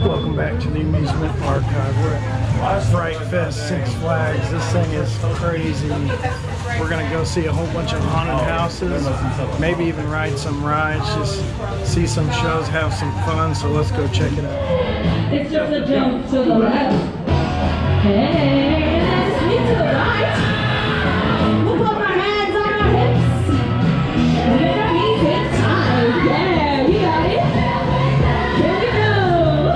Welcome back to the Amusement Archive. We're at Fright Fest, Six Flags. This thing is crazy. We're gonna go see a whole bunch of haunted houses, maybe even ride some rides, just see some shows, have some fun. So let's go check it out. It's just a jump to the left. Hey, that's me to the right. We'll put our hands on our hips. And then our knees hip tight. Yeah, you got it. Here we go.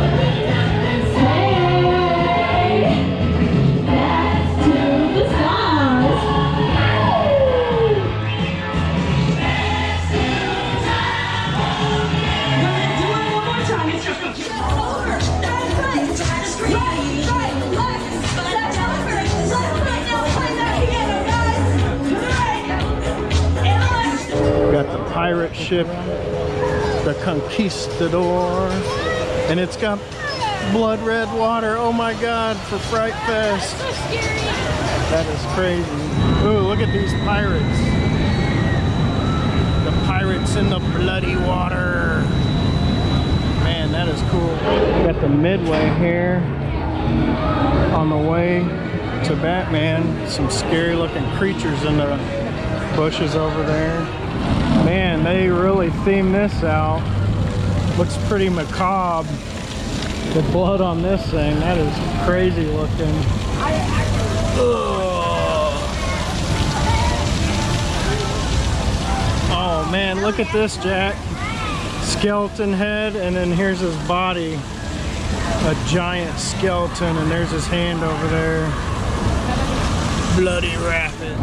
Hey, that's to the stars. Do it one more time. It's just over. That's right. That's right. Got the pirate ship, the Conquistador, and it's got blood red water. Oh my God, for Fright Fest. So scary. That is crazy. Ooh, look at these pirates. The pirates in the bloody water. Man, that is cool. Got the Midway here on the way to Batman. Some scary looking creatures in the bushes over there. Man, they really themed this out. Looks pretty macabre. The blood on this thing, that is crazy looking. Ugh. Oh man, look at this, Jack. Skeleton head, and then here's his body. A giant skeleton, and there's his hand over there. Bloody Rapid.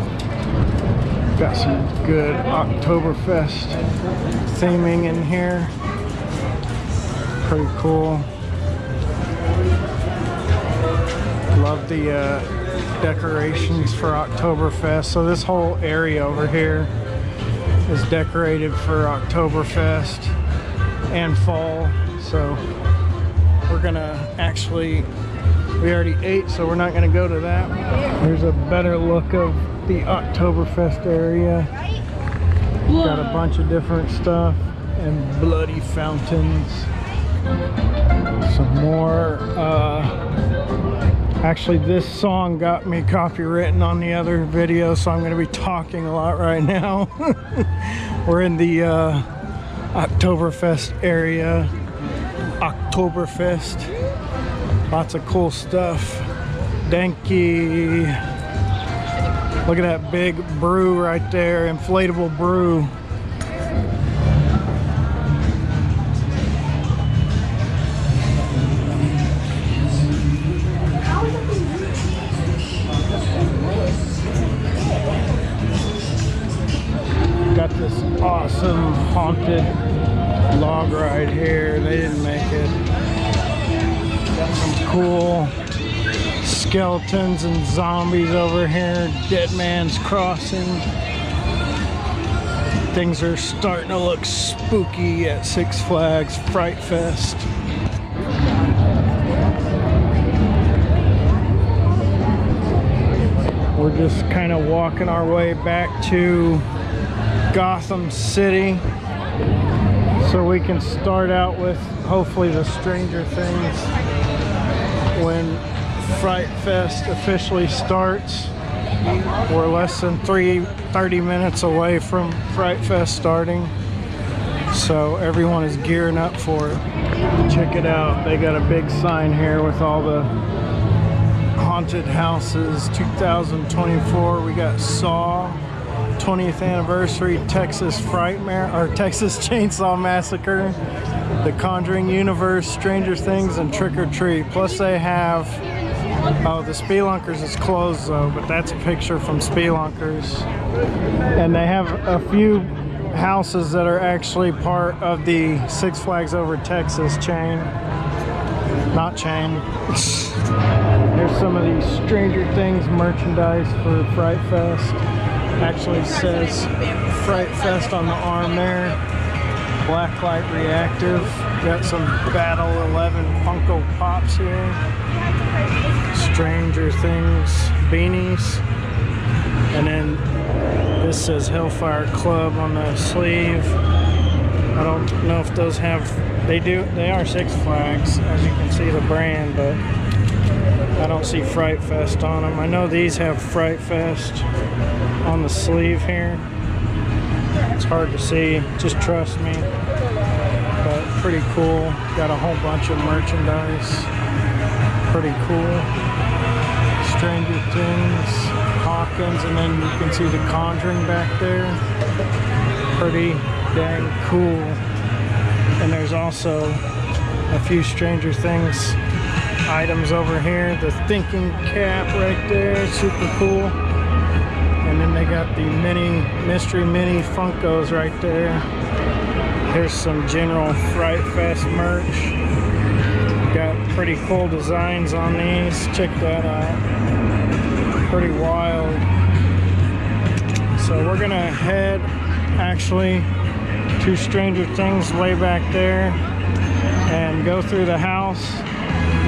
Got some good Oktoberfest theming in here. Pretty cool. Love the decorations for Oktoberfest. So this whole area over here is decorated for Oktoberfest and fall. So we're gonna actually, we already ate, so we're not gonna go to that. Here's a better look of the Oktoberfest area. Got a bunch of different stuff and bloody fountains. Some more, actually this song got me copywritten on the other video, so I'm gonna be talking a lot right now. We're in the Oktoberfest area. Oktoberfest. Lots of cool stuff. Denki. Look at that big brew right there, inflatable brew. Got this awesome haunted log ride here. They didn't make it. Got some cool skeletons and zombies over here. Dead Man's Crossing. Things are starting to look spooky at Six Flags Fright Fest. We're just kind of walking our way back to Gotham City so we can start out with hopefully the Stranger Things when Fright Fest officially starts. We're less than 30 minutes away from Fright Fest starting, so everyone is gearing up for it. Check it out, they got a big sign here with all the haunted houses 2024. We got Saw 20th anniversary, Texas Texas Chainsaw Massacre, The Conjuring Universe, Stranger Things, and Trick or Treat. Plus they have, oh, the Spelunkers is closed though, but that's a picture from Spelunkers. And they have a few houses that are actually part of the Six Flags Over Texas chain. Not chain. There's some of these Stranger Things merchandise for Fright Fest. Actually says Fright Fest on the arm there. Blacklight Reactive. Got some Battle 11 Funko Pops here. Stranger Things beanies. And then this says Hellfire Club on the sleeve. I don't know if those have, they are Six Flags, as you can brand, but I don't see Fright Fest on them. I know these have Fright Fest on the sleeve here. It's hard to see, just trust me. But pretty cool. Got a whole bunch of merchandise. Pretty cool. Stranger Things, Hawkins, and then you can see the Conjuring back there. Pretty dang cool. And there's also a few Stranger Things items over here. The thinking cap right there, super cool. And then they got the mystery mini Funkos right there. Here's some general Fright Fest merch. Got pretty cool designs on these. Check that out. Pretty wild. So we're gonna head actually to Stranger Things way back there and go through the house.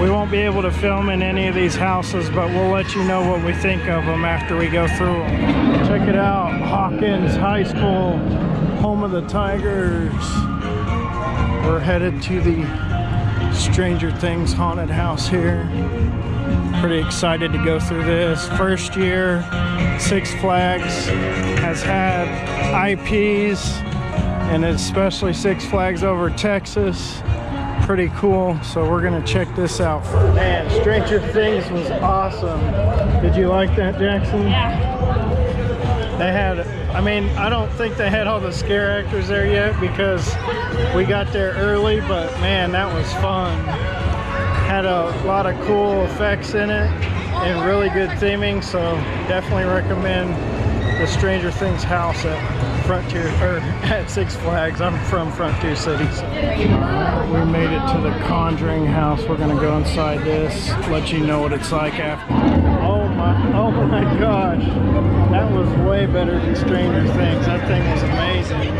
We won't be able to film in any of these houses, but we'll let you know what we think of them after we go through them. Check it out, Hawkins High School, home of the Tigers. We're headed to the Stranger Things haunted house here. Pretty excited to go through this. First year, Six Flags has had IPs, and especially Six Flags over Texas. Pretty cool, so we're gonna check this out. Man, Stranger Things was awesome. Did you like that, Jackson? Yeah. They had, I mean, I don't think they had all the scare actors there yet because we got there early, but man, that was fun. Had a lot of cool effects in it and really good theming, so definitely recommend the Stranger Things house at Frontier, or at Six Flags. I'm from Frontier City. So. We made it to the Conjuring house. We're gonna go inside this, let you know what it's like after. Oh my gosh. That was way better than Stranger Things. That thing was amazing.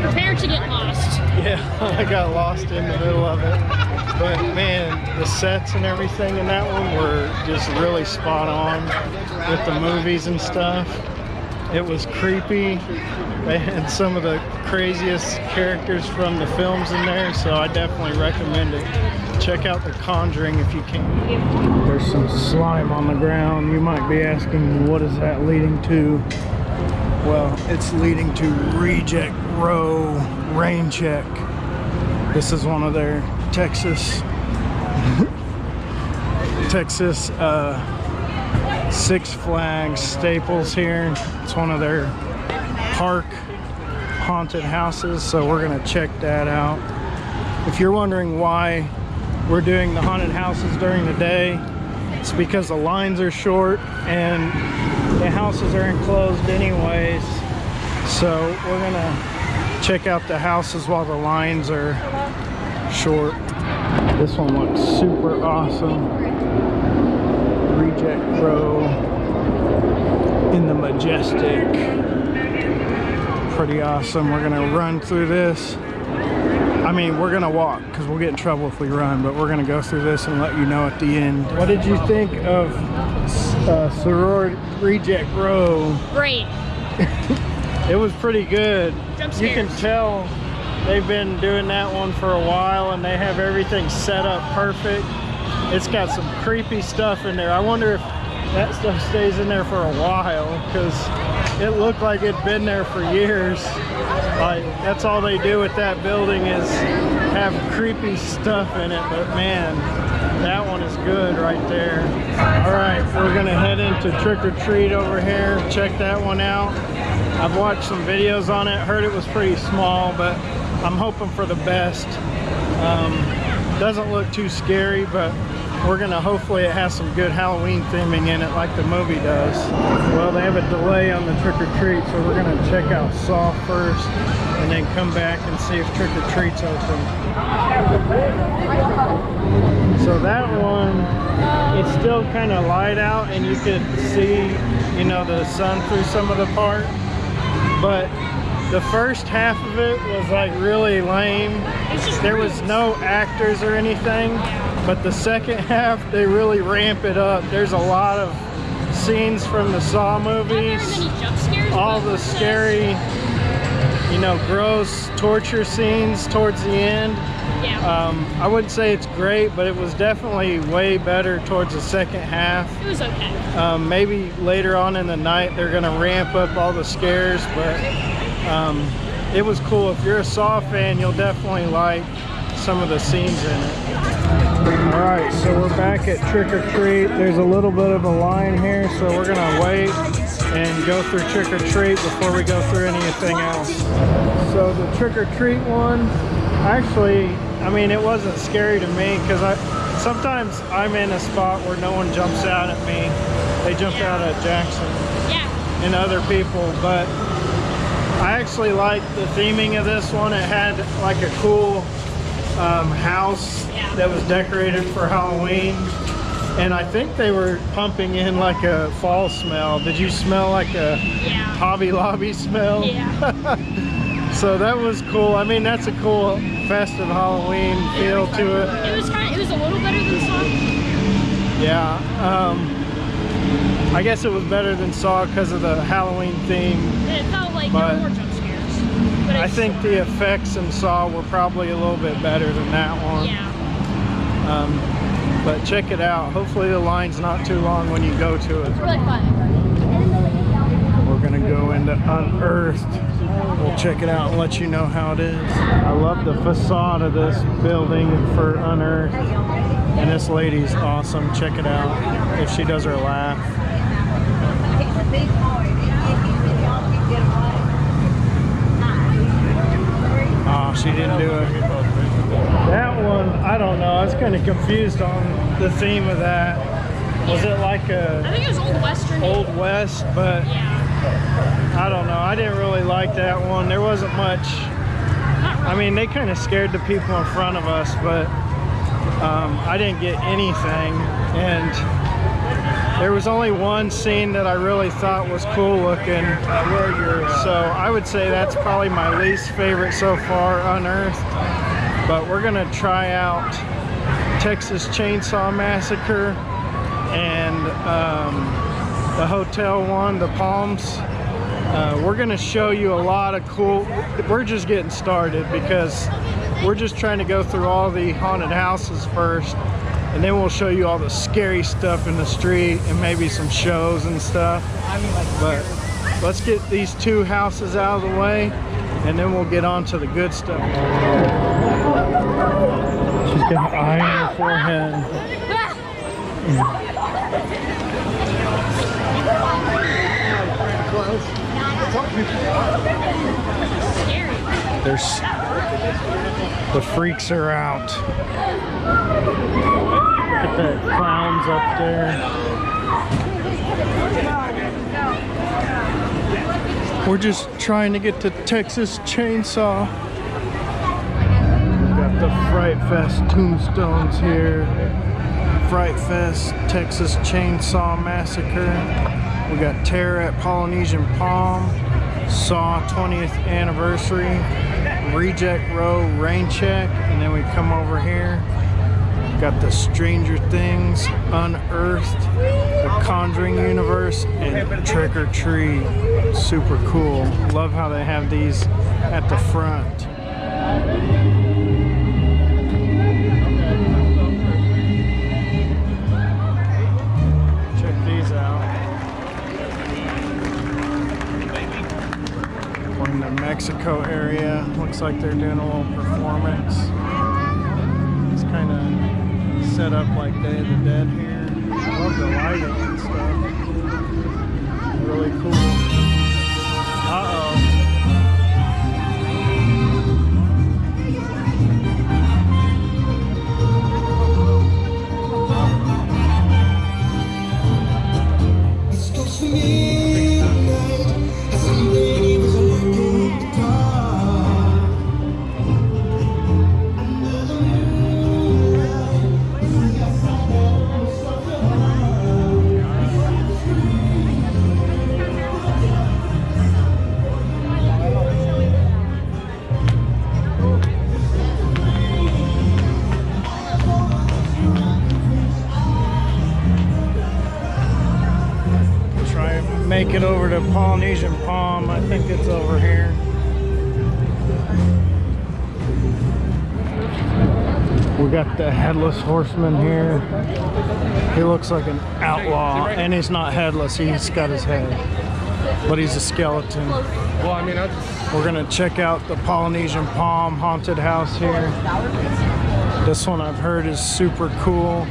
Prepare to get lost. Yeah, I got lost in the middle of it. But man, the sets and everything in that one were just really spot on with the movies and stuff. It was creepy. They had some of the craziest characters from the films in there, so I definitely recommend it. Check out The Conjuring if you can. There's some slime on the ground. You might be asking, what is that leading to? Well, it's leading to Reject Row Rain Check. This is one of their Texas Six Flags staples here. It's one of their park haunted houses, so we're gonna check that out. If you're wondering why we're doing the haunted houses during the day, it's because the lines are short and the houses are enclosed anyways, so we're gonna check out the houses while the lines are short. This one looks super awesome. Reject Row in the Majestic. Pretty awesome. We're gonna run through this. I mean, we're gonna walk because we'll get in trouble if we run, but we're gonna go through this and let you know at the end. What did you think of Sorority Reject Row? Great. It was pretty good. Jump scares. You can tell they've been doing that one for a while and they have everything set up perfect. It's got some creepy stuff in there. I wonder if that stuff stays in there for a while because it looked like it'd been there for years. Like, that's all they do with that building is have creepy stuff in it. But man, that one is good right there. All right, we're gonna head into Trick or Treat over here. Check that one out. I've watched some videos on it, heard it was pretty small, but I'm hoping for the best. Doesn't look too scary, but we're gonna, hopefully it has some good Halloween theming in it like the movie does. Well, they have a delay on the Trick or Treat, so we're gonna check out Saw first and then come back and see if Trick or Treat's open. So that one, it's still kind of light out and you could see, you know, the sun through some of the part, but the first half of it was like really lame. There was no actors or anything, but the second half they really ramp it up. There's a lot of scenes from the Saw movies, all the scary, you know, gross torture scenes towards the end. Yeah. I wouldn't say it's great, but it was definitely way better towards the second half. It was okay. Maybe later on in the night they're gonna ramp up all the scares, but it was cool. If you're a Saw fan, you'll definitely like some of the scenes in it. All right, so we're back at Trick or Treat. There's a little bit of a line here, so we're gonna wait and go through Trick or Treat before we go through anything else. So the Trick or Treat one, actually, I mean, it wasn't scary to me because sometimes I'm in a spot where no one jumps out at me. They jumped out at Jackson and other people, but I actually liked the theming of this one. It had like a cool house that was decorated for Halloween, and I think they were pumping in like a fall smell. Did you smell like a Hobby Lobby smell? Yeah. So that was cool. I mean, that's a cool festive Halloween feel to it. It was a little better than Saw. Yeah. I guess it was better than Saw because of the Halloween theme. It felt like there were more jump scares. But I think the effects in Saw were probably a little bit better than that one. Yeah. But check it out. Hopefully the line's not too long when you go to it. It's really fun. We're gonna go into Unearthed. We'll check it out and let you know how it is. I love the facade of this building for Unearthed. And this lady's awesome. Check it out. If she does her laugh. Oh, she didn't do it. That one, I don't know. I was kind of confused on the theme of that. Was it like I think it was Old Western. Old West, but I don't know. I didn't really like that one. There wasn't much. I mean, they kind of scared the people in front of us, but I didn't get anything. And there was only one scene that I really thought was cool looking. So I would say that's probably my least favorite so far, Unearthed. But we're gonna try out Texas Chainsaw Massacre and the hotel one, the Palms. We're gonna show you a lot of cool. We're just getting started because we're just trying to go through all the haunted houses first, and then we'll show you all the scary stuff in the street and maybe some shows and stuff. But let's get these two houses out of the way, and then we'll get on to the good stuff. She's got an eye on her forehead. The freaks are out. Look at that clowns up there. We're just trying to get to Texas Chainsaw. We've got the Fright Fest tombstones here. Fright Fest, Texas Chainsaw Massacre. We got Terror at Polynesian Palm, Saw 20th Anniversary, Reject Row Rain Check, and then we come over here. Got the Stranger Things, Unearthed, the Conjuring Universe, and Trick or Treat. Super cool. Love how they have these at the front. Check these out. We're in the Mexico area. Looks like they're doing a little performance. It's kind of set up like Day of the Dead here. I love the lighting and stuff. Really cool. Uh-oh. Make it over to Polynesian Palm. I think it's over here. We got the headless horseman here. He looks like an outlaw, and he's not headless. He's got his head, but he's a skeleton. Well, I mean, We're gonna check out the Polynesian Palm haunted house here. This one I've heard is super cool.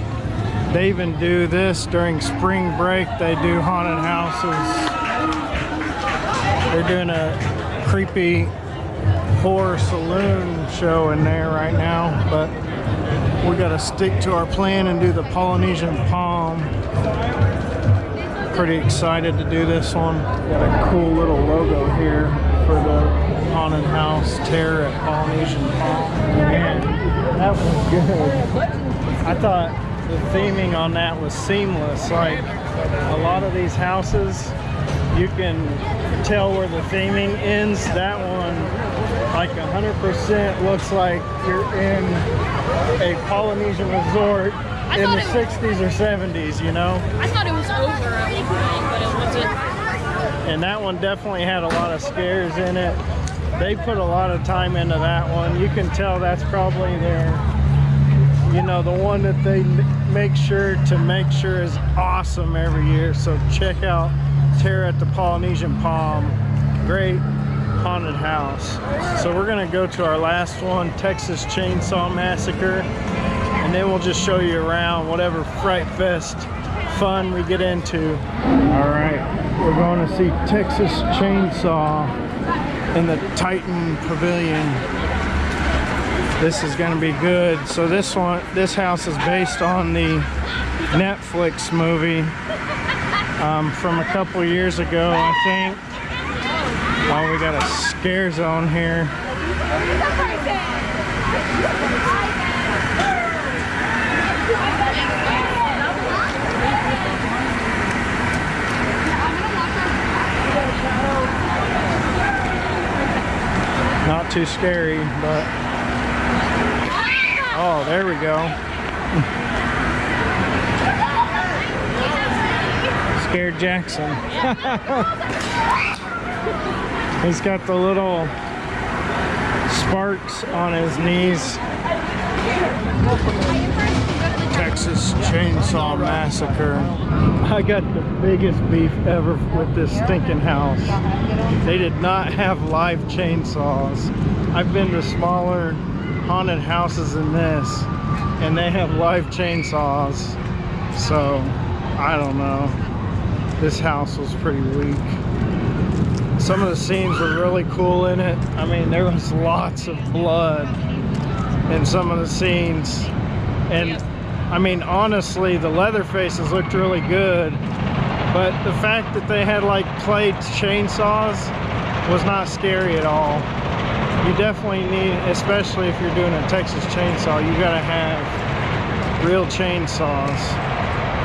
They even do this during spring break. They do haunted houses. They're doing a creepy horror saloon show in there right now, but we gotta stick to our plan and do the Polynesian Palm. Pretty excited to do this one. Got a cool little logo here for the haunted house terror at Polynesian Palm. Man, that was good. I thought the theming on that was seamless. Like a lot of these houses, you can tell where the theming ends. That one, like 100% looks like you're in a Polynesian resort in the 60s or 70s, you know? I thought it was over at one point, but it wasn't. And that one definitely had a lot of scares in it. They put a lot of time into that one. You can tell that's probably their, you know, the one that they make sure is awesome every year. So check out Terror at the Polynesian Palm. Great haunted house. So we're gonna go to our last one, Texas Chainsaw Massacre, and then we'll just show you around whatever Fright Fest fun we get into. All right, we're going to see Texas Chainsaw in the Titan Pavilion. This is going to be good. So this house is based on the Netflix movie from a couple years ago, I think. Oh, we got a scare zone here. Not too scary, but oh, there we go. Scared Jackson. He's got the little sparks on his knees. Texas Chainsaw Massacre. I got the biggest beef ever with this stinking house. They did not have live chainsaws. I've been to smaller haunted houses than this, and they have live chainsaws. So, I don't know. This house was pretty weak. Some of the scenes were really cool in it. I mean, there was lots of blood in some of the scenes. And I mean, honestly, the Leatherfaces looked really good, but the fact that they had like clay chainsaws was not scary at all. You definitely need, especially if you're doing a Texas chainsaw, you gotta have real chainsaws.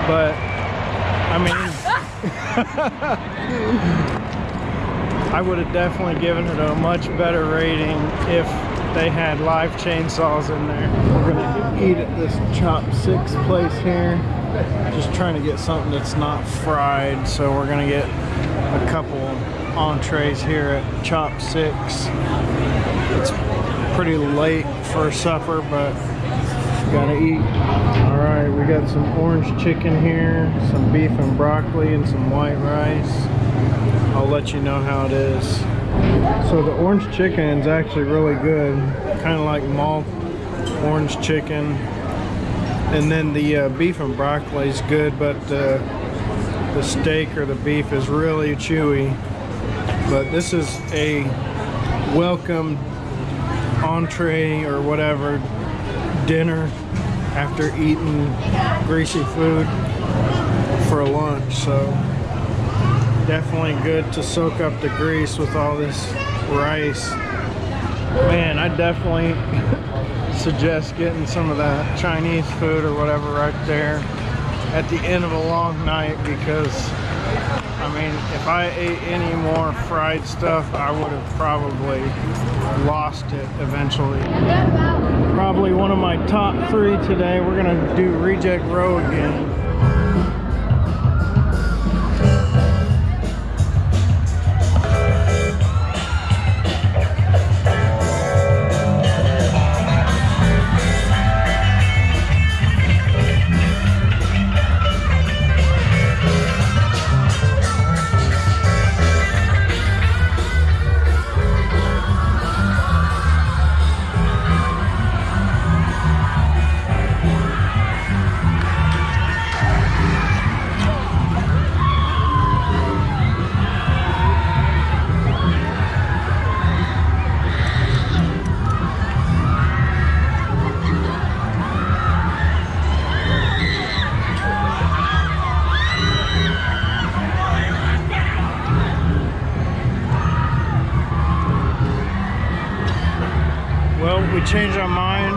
But I mean, I would have definitely given it a much better rating if they had live chainsaws in there. We're gonna eat at this Chopsticks place here. Just trying to get something that's not fried. So we're gonna get a couple entrees here at Chopsticks. It's pretty late for supper, but gotta eat. All right, we got some orange chicken here, some beef and broccoli, and some white rice. I'll let you know how it is. So the orange chicken is actually really good, kind of like malt orange chicken. And then the beef and broccoli is good, but the steak or the beef is really chewy. But this is a welcome entree or whatever dinner after eating greasy food for lunch. So definitely good to soak up the grease with all this rice. Man, I definitely suggest getting some of that Chinese food or whatever right there at the end of a long night, because I mean, if I ate any more fried stuff, I would have probably lost it eventually. Probably one of my top 3 today. We're gonna do Reject Row again. changed our mind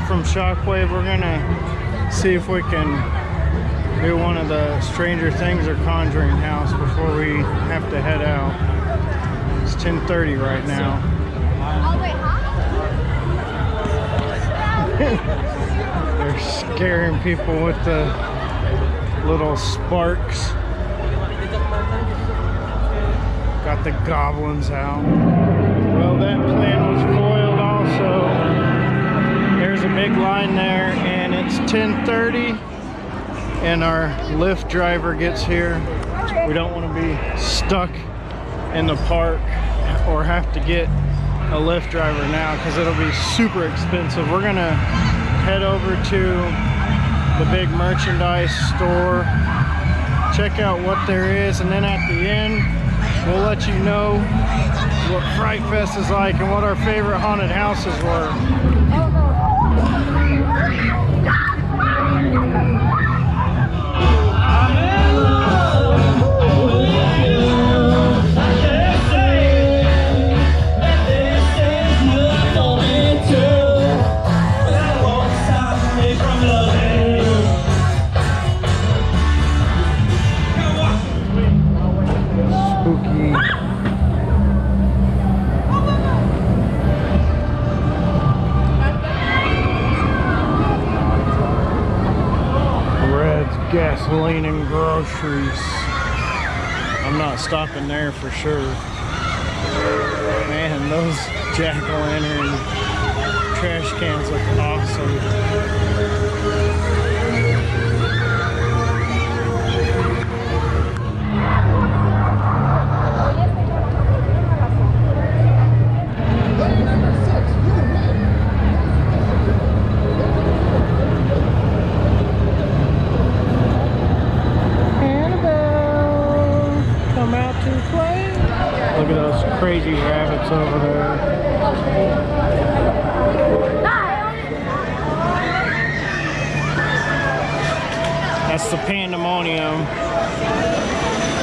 from Shockwave. We're gonna see if we can do one of the Stranger Things or Conjuring house before we have to head out. It's 10:30 right now. They're scaring people with the little sparks. Got the goblins out. Well, that plan was foiled also. There's a big line there, and it's 10:30, and our Lyft driver gets here. We don't want to be stuck in the park or have to get a Lyft driver now because it'll be super expensive. We're gonna head over to the big merchandise store, check out what there is, and then at the end we'll let you know what Fright Fest is like and what our favorite haunted houses were. Gasoline and groceries. I'm not stopping there for sure. Man, those jack-o'-lantern trash cans look awesome. Look at those crazy rabbits over there. That's the Pandemonium.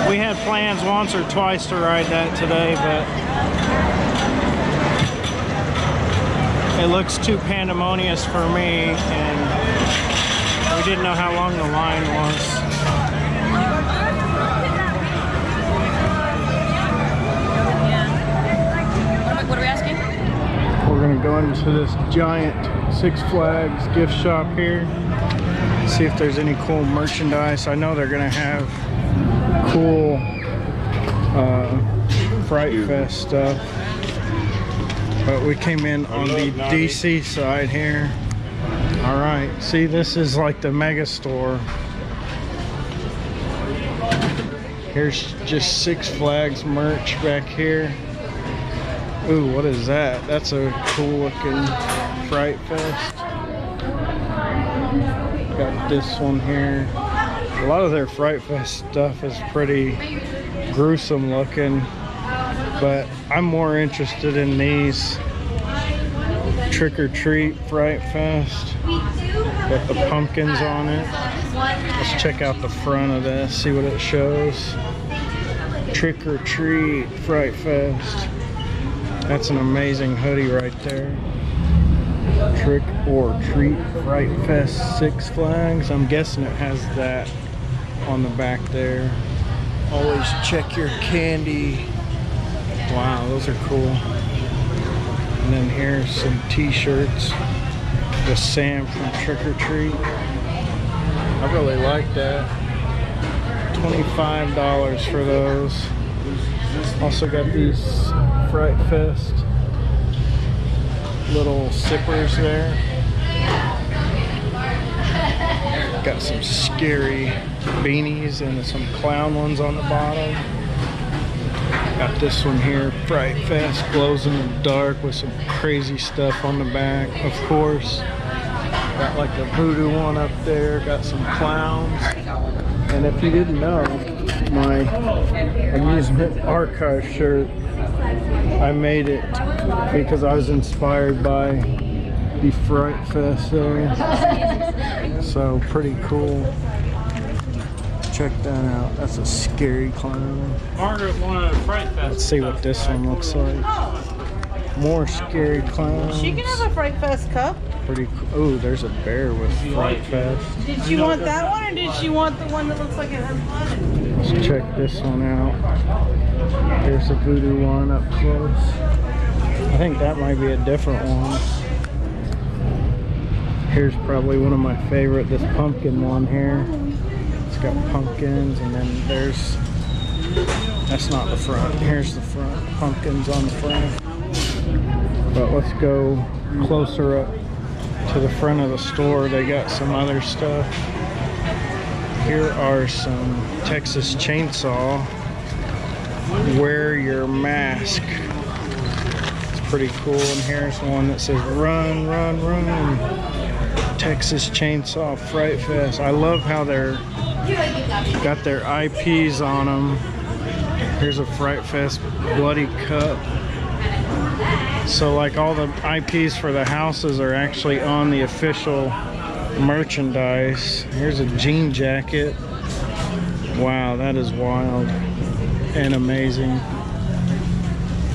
We had plans once or twice to ride that today, but it looks too pandemonious for me, and we didn't know how long the line was. What are we asking? We're gonna go into this giant Six Flags gift shop here, see if there's any cool merchandise. I know they're gonna have cool Fright Fest stuff, but we came in on the DC side here. All right, see, this is like the mega store. Here's just Six Flags merch back here. Ooh, what is that? That's a cool looking Fright Fest. Got this one here. A lot of their Fright Fest stuff is pretty gruesome looking, but I'm more interested in these Trick or Treat Fright Fest. Got the pumpkins on it. Let's check out the front of this, see what it shows. Trick or Treat Fright Fest. That's an amazing hoodie right there. Trick or Treat Fright Fest Six Flags. I'm guessing it has that on the back there. Always check your candy. Wow, those are cool. And then here's some t-shirts. The Sam from Trick or Treat. I really like that. $25 for those. Also got these Fright Fest little sippers there. Got some scary beanies and some clown ones on the bottom. Got this one here, Fright Fest, glows in the dark with some crazy stuff on the back, of course. Got like a voodoo one up there, got some clowns. And if you didn't know, my Amusement Archive shirt, I made it because I was inspired by the Fright Fest there. So pretty cool. Check that out. That's a scary clown. Margaret wanted a Fright Fest. Let's see what this one looks like. More scary clowns. She can have a Fright Fest cup. Pretty cool. Oh, there's a bear with Fright Fest. Did she want that one, or did she want the one that looks like it has blood? Let's check this one out. Here's the voodoo one up close. I think that might be a different one. Here's probably one of my favorite, this pumpkin one here. It's got pumpkins, and then there's, that's not the front. Here's the front. Pumpkins on the front. But let's go closer up to the front of the store. They got some other stuff. Here are some Texas Chainsaw Wear Your Mask. It's pretty cool. And here's one that says run, run, run. Texas Chainsaw Fright Fest. I love how they're got their IPs on them. Here's a Fright Fest bloody cup. So like all the IPs for the houses are actually on the official merchandise. Here's a jean jacket. Wow, that is wild and amazing.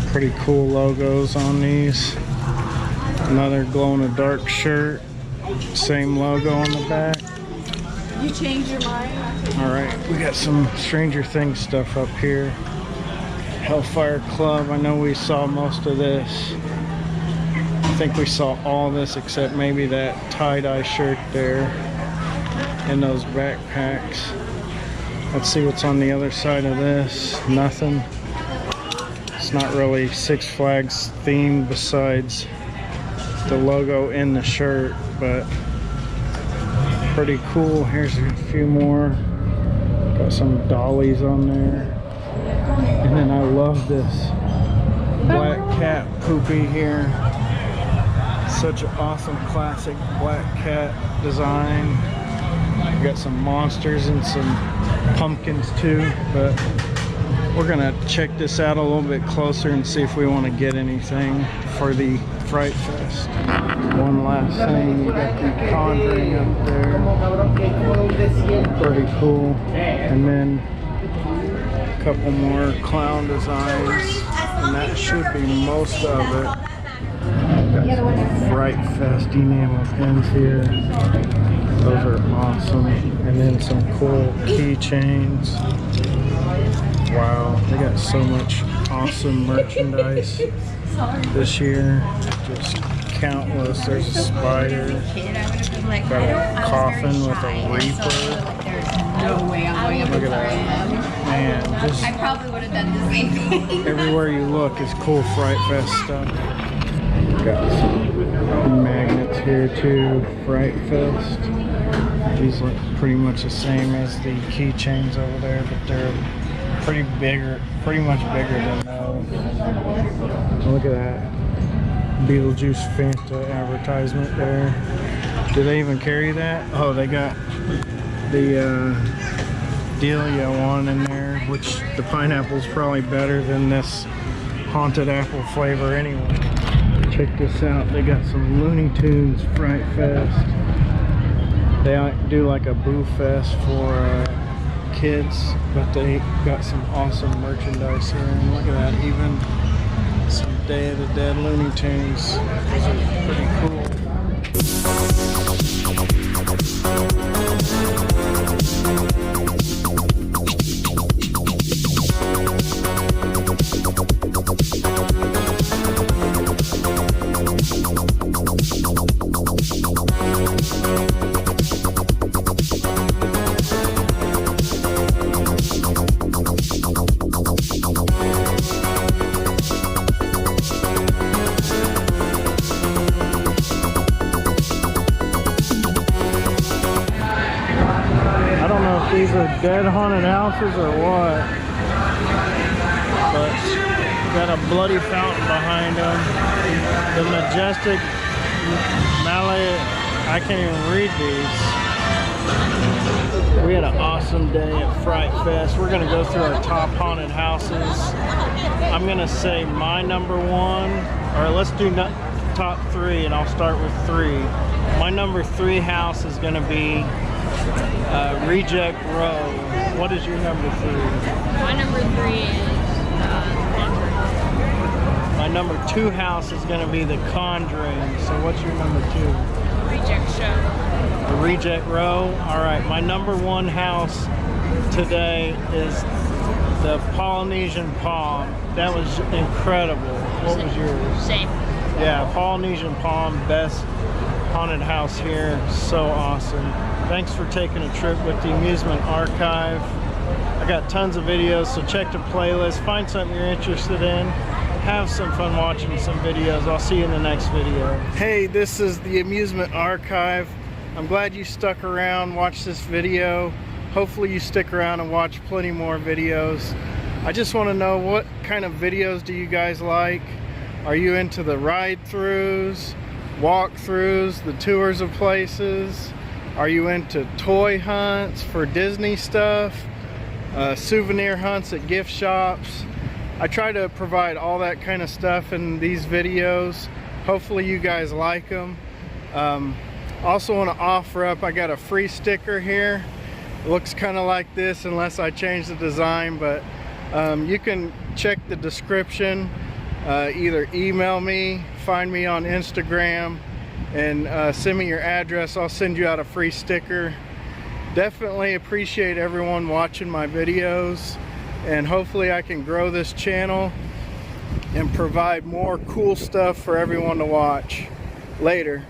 Pretty cool logos on these. Another glow-in-the-dark shirt. Same logo on the back. You changed your mind? Alright, we got some Stranger Things stuff up here. Hellfire Club, I know we saw most of this. I think we saw all this except maybe that tie-dye shirt there and those backpacks. Let's see what's on the other side of this. Nothing. It's not really Six Flags themed besides the logo in the shirt, but pretty cool. Here's a few more. Got some dollies on there. And then I love this black cat poopy here. Such an awesome classic black cat design. We got some monsters and some pumpkins too, but we're gonna check this out a little bit closer and see if we want to get anything for the Fright Fest. One last thing, you got the Conjuring up there. Pretty cool. And then a couple more clown designs, and that should be most of it. Got some Fright Fest enamel pins here. Those are awesome. And then some cool keychains. Wow, they got so much awesome merchandise this year. Just countless. There's a spider. Got a coffin with a reaper. No way I'm going up Look at to that. Man, just I probably would have done the same thing. everywhere you look is cool Fright Fest stuff. Got some magnets here too, Fright Fest. These look pretty much the same as the keychains over there, but they're pretty much bigger than those. Look at that. Beetlejuice Fanta advertisement there. Do they even carry that? Oh, they got the Delia one in there, which the pineapple's probably better than this haunted apple flavor anyway. Check this out. They got some Looney Tunes Fright Fest. They do like a Boo Fest for kids, but they got some awesome merchandise here. And look at that, even some Day of the Dead Looney Tunes. Those are pretty cool. These are dead haunted houses or what? But got a bloody fountain behind them. The majestic Mallet, I can't even read these. We had an awesome day at Fright Fest. We're gonna go through our top haunted houses. I'm gonna say my number one, or let's do top three, and I'll start with three. My number three house is gonna be Reject Row. What is your number three? My number three is My number 2 house is going to be The Conjuring. So what's your number 2? Reject show. The Reject Row. All right, my number 1 house today is the Polynesian Palm. That was incredible. What was yours? Same. Yeah, Polynesian Palm, best haunted house here. So awesome. Thanks for taking a trip with the Amusement Archive. I got tons of videos, so check the playlist. Find something you're interested in. Have some fun watching some videos. I'll see you in the next video. Hey, this is the Amusement Archive. I'm glad you stuck around, watched this video. Hopefully you stick around and watch plenty more videos. I just want to know, what kind of videos do you guys like? Are you into the ride-throughs, walkthroughs, the tours of places? Are you into toy hunts for Disney stuff? Souvenir hunts at gift shops? I try to provide all that kind of stuff in these videos. Hopefully you guys like them. Also want to offer up, I got a free sticker here. It looks kind of like this unless I change the design, but you can check the description. Either email me, find me on Instagram, and send me your address. I'll send you out a free sticker. Definitely appreciate everyone watching my videos, and hopefully I can grow this channel and provide more cool stuff for everyone to watch. Later.